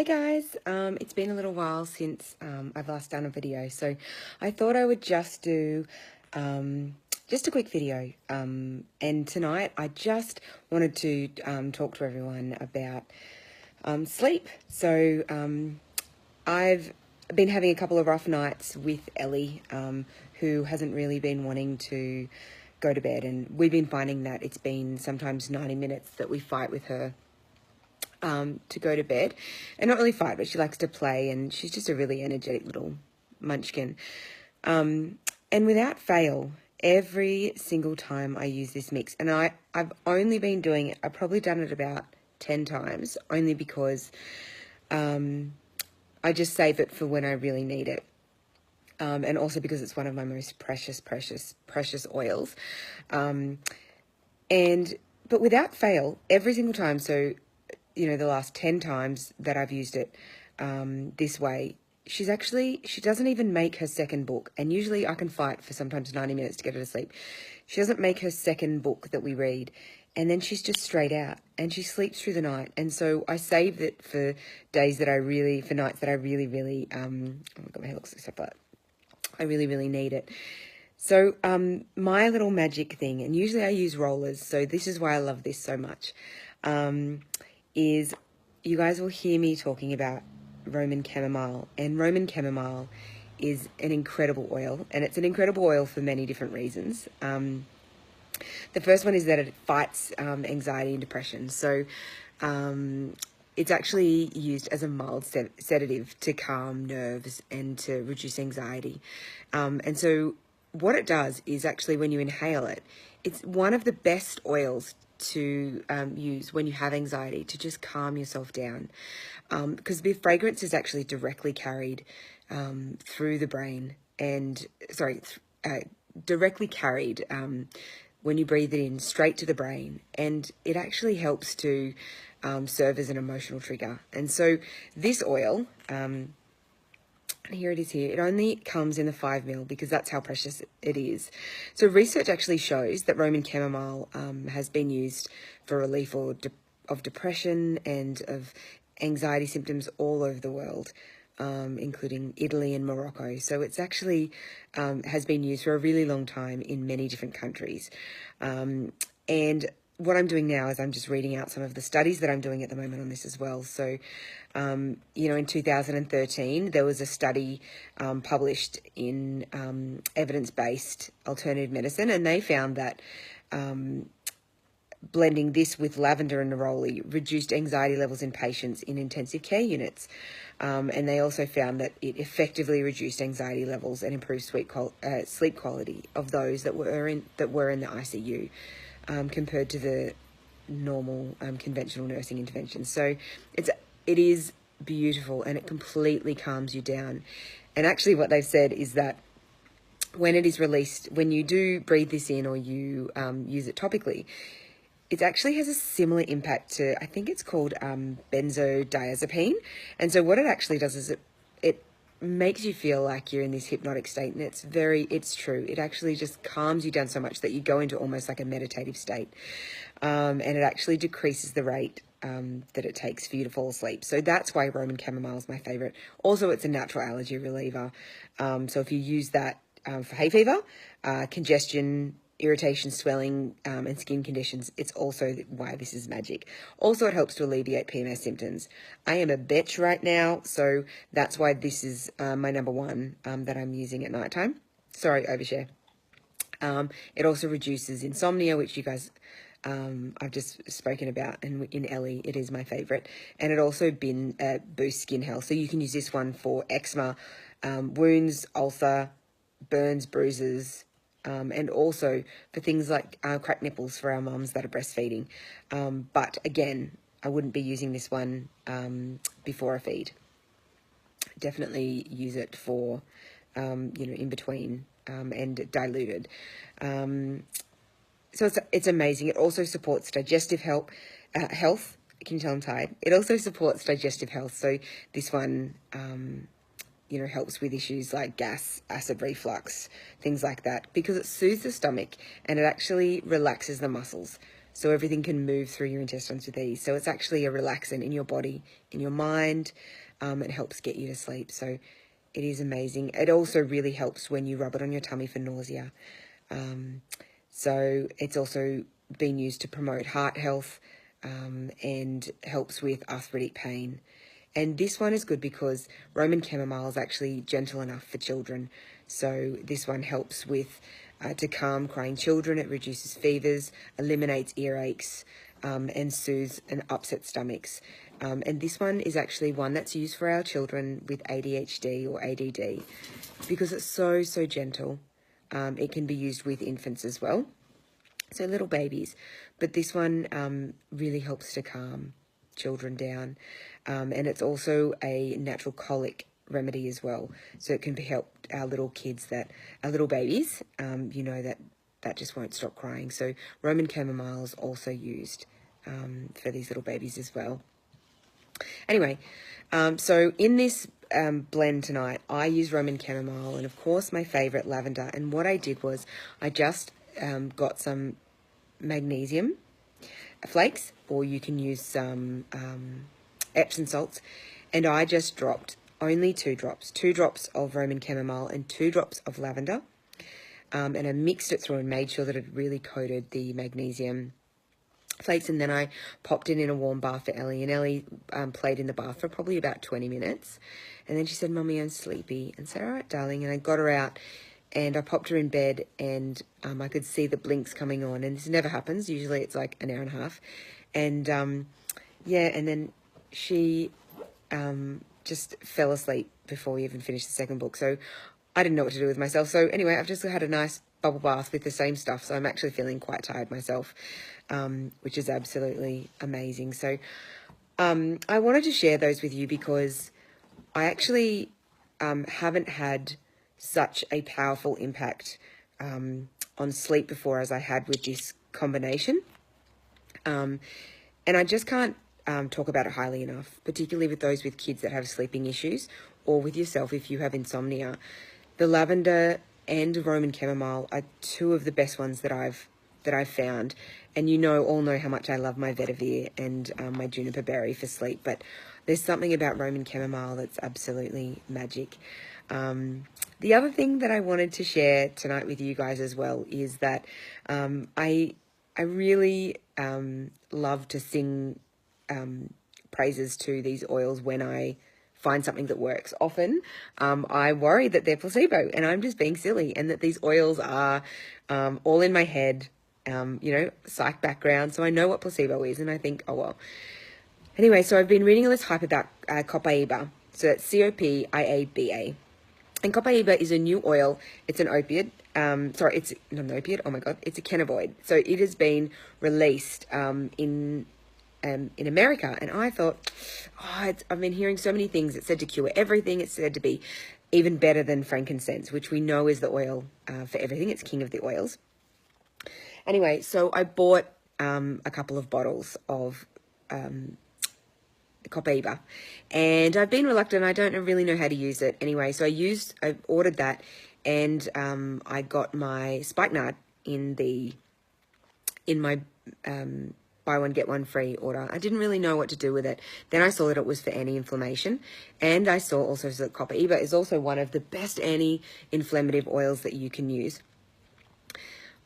Hey guys, it's been a little while since I've last done a video, so I thought I would just do just a quick video. And tonight I just wanted to talk to everyone about sleep. So I've been having a couple of rough nights with Ellie, who hasn't really been wanting to go to bed, and we've been finding that it's been sometimes 90 minutes that we fight with her to go to bed. And not really fight, but she likes to play, and she's just a really energetic little munchkin. And without fail, every single time I use this mix, and I've only been doing it, I've probably done it about 10 times, only because I just save it for when I really need it. And also because it's one of my most precious oils. But without fail, every single time, so the last 10 times that I've used it this way, she doesn't even make her second book. And usually I can fight for sometimes 90 minutes to get her to sleep. She doesn't make her second book that we read. And then she's just straight out and she sleeps through the night. And so I save it for nights that I really, oh my God, my hair looks like that. I really need it. So my little magic thing, and usually I use rollers, so this is why I love this so much, is you guys will hear me talking about Roman chamomile. And Roman chamomile is an incredible oil, and it's an incredible oil for many different reasons. The first one is that it fights anxiety and depression. So it's actually used as a mild sedative to calm nerves and to reduce anxiety. And so what it does is actually when you inhale it, it's one of the best oils to use when you have anxiety, to just calm yourself down, because the fragrance is actually directly carried through the brain, and directly carried when you breathe it in straight to the brain, and it actually helps to serve as an emotional trigger. And so this oil, here it is here. It only comes in the 5 ml because that's how precious it is. So research actually shows that Roman chamomile has been used for relief of depression and of anxiety symptoms all over the world, including Italy and Morocco. So it's actually has been used for a really long time in many different countries. And what I'm doing now is I'm just reading out some of the studies that I'm doing at the moment on this as well. So, in 2013, there was a study published in evidence-based alternative medicine, and they found that blending this with lavender and neroli reduced anxiety levels in patients in intensive care units. And they also found that it effectively reduced anxiety levels and improved sleep quality of those that were in the ICU. Compared to the normal conventional nursing interventions. So it is beautiful, and it completely calms you down. And actually what they've said is that when it is released, when you do breathe this in or you use it topically, it actually has a similar impact to, I think it's called benzodiazepine. And so what it actually does is it makes you feel like you're in this hypnotic state, and it's true. It actually just calms you down so much that you go into almost like a meditative state, and it actually decreases the rate that it takes for you to fall asleep. So that's why Roman chamomile is my favorite. Also, it's a natural allergy reliever. So if you use that for hay fever, congestion, irritation, swelling, and skin conditions, it's also why this is magic. Also, it helps to alleviate PMS symptoms. I am a bitch right now, so that's why this is my number one that I'm using at nighttime. Sorry, overshare. It also reduces insomnia, which you guys, I've just spoken about, and in Ellie, it is my favorite. And it also boosts skin health. So you can use this one for eczema, wounds, ulcer, burns, bruises, and also for things like cracked nipples for our mums that are breastfeeding. But again, I wouldn't be using this one before a feed. Definitely use it for, in between and diluted. So it's amazing. It also supports digestive health. Can you tell I'm tired? It also supports digestive health. So this one, helps with issues like gas, acid reflux, things like that, because it soothes the stomach and it actually relaxes the muscles. so everything can move through your intestines with ease. So it's actually a relaxant in your body, in your mind. It helps get you to sleep. So it is amazing. It also really helps when you rub it on your tummy for nausea. So it's also been used to promote heart health, and helps with arthritic pain. And this one is good because Roman chamomile is actually gentle enough for children. So this one helps with to calm crying children. It reduces fevers, eliminates earaches, and soothes and upset stomachs. And this one is actually one that's used for our children with ADHD or ADD because it's so gentle. It can be used with infants as well, so little babies. But this one really helps to calm children down. And it's also a natural colic remedy as well. So it can help our little kids our little babies, that just won't stop crying. So Roman chamomile is also used for these little babies as well. Anyway, so in this blend tonight, I use Roman chamomile and, of course, my favourite, lavender. And what I did was I just got some magnesium flakes, or you can use some Epsom salts, and I just dropped only 2 drops of Roman chamomile and 2 drops of lavender, and I mixed it through and made sure that it really coated the magnesium flakes. And then I popped it in a warm bath for Ellie, and Ellie played in the bath for probably about 20 minutes, and then she said, "Mummy, I'm sleepy." And I said, "All right, darling." And I got her out and I popped her in bed, and I could see the blinks coming on, and this never happens. Usually it's like an hour and a half. And and then she just fell asleep before we even finished the second book. So I didn't know what to do with myself. So anyway, I've just had a nice bubble bath with the same stuff. So I'm actually feeling quite tired myself, which is absolutely amazing. So I wanted to share those with you because I actually haven't had such a powerful impact on sleep before as I had with this combination. And I just can't talk about it highly enough, particularly with those with kids that have sleeping issues, or with yourself if you have insomnia. The lavender and Roman chamomile are 2 of the best ones that I've found. And all know how much I love my vetiver and my juniper berry for sleep, but there's something about Roman chamomile that's absolutely magic. The other thing that I wanted to share tonight with you guys as well is that I really love to sing praises to these oils when I find something that works. Often I worry that they're placebo and I'm just being silly, and that these oils are all in my head, psych background, so I know what placebo is, and I think, oh well. Anyway, so I've been reading all this hype about copaiba. So that's COPIABA. And copaiba is a new oil. It's an opiate. It's not an opiate. Oh my God, it's a cannabinoid. So it has been released in America, and I thought, I've been hearing so many things. It's said to cure everything. It's said to be even better than frankincense, which we know is the oil for everything. It's king of the oils. Anyway, so I bought a couple of bottles of copaiba, and I've been reluctant. I don't really know how to use it. Anyway, so I ordered that, and I got my spikenard in my buy one get one free order. I didn't really know what to do with it. Then I saw that it was for anti-inflammation, and I saw also that copaiba is also one of the best anti-inflammative oils that you can use.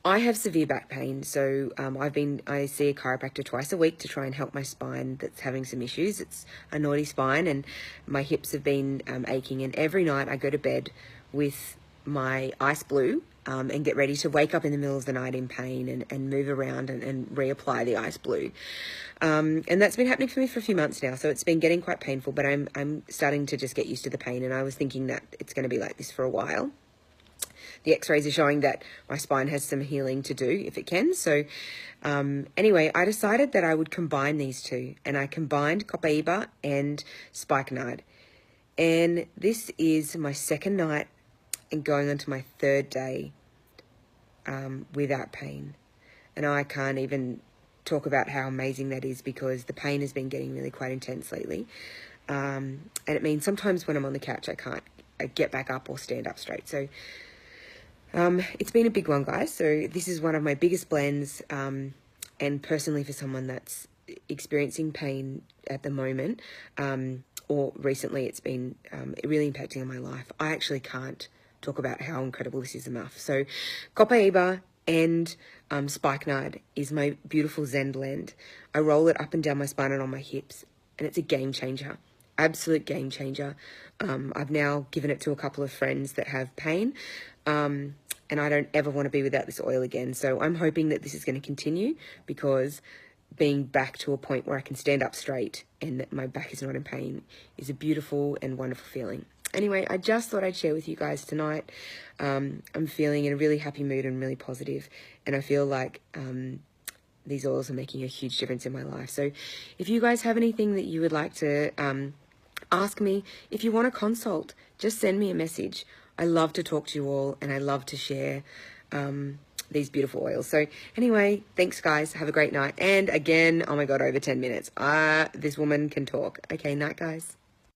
I have severe back pain, so I see a chiropractor twice a week to try and help my spine that's having some issues. It's a naughty spine, and my hips have been aching, and every night I go to bed with my ice blue and get ready to wake up in the middle of the night in pain and move around and reapply the ice blue. And that's been happening for me for a few months now, so it's been getting quite painful, but I'm starting to just get used to the pain, and I was thinking that it's going to be like this for a while. The x-rays are showing that my spine has some healing to do if it can. So anyway, I decided that I would combine these 2, and I combined copaiba and spikenard. And this is my second night and going on to my 3rd day without pain. And I can't even talk about how amazing that is, because the pain has been getting really quite intense lately. And it means sometimes when I'm on the couch, I can't get back up or stand up straight. So it's been a big one, guys. So this is one of my biggest blends. And personally, for someone that's experiencing pain at the moment, or recently it's been really impacting on my life, I actually can't talk about how incredible this is enough. So Copaiba and spikenard is my beautiful Zen blend. I roll it up and down my spine and on my hips, and it's a game changer. Absolute game changer. I've now given it to a couple of friends that have pain, and I don't ever want to be without this oil again. So I'm hoping that this is going to continue, because being back to a point where I can stand up straight and that my back is not in pain is a beautiful and wonderful feeling. Anyway, I just thought I'd share with you guys tonight. I'm feeling in a really happy mood and really positive, and I feel like these oils are making a huge difference in my life. So if you guys have anything that you would like to ask me, if you want a consult, just send me a message. I love to talk to you all, and I love to share these beautiful oils. So anyway, thanks guys. Have a great night. And again, oh my God, over 10 minutes. This woman can talk. Okay, night guys.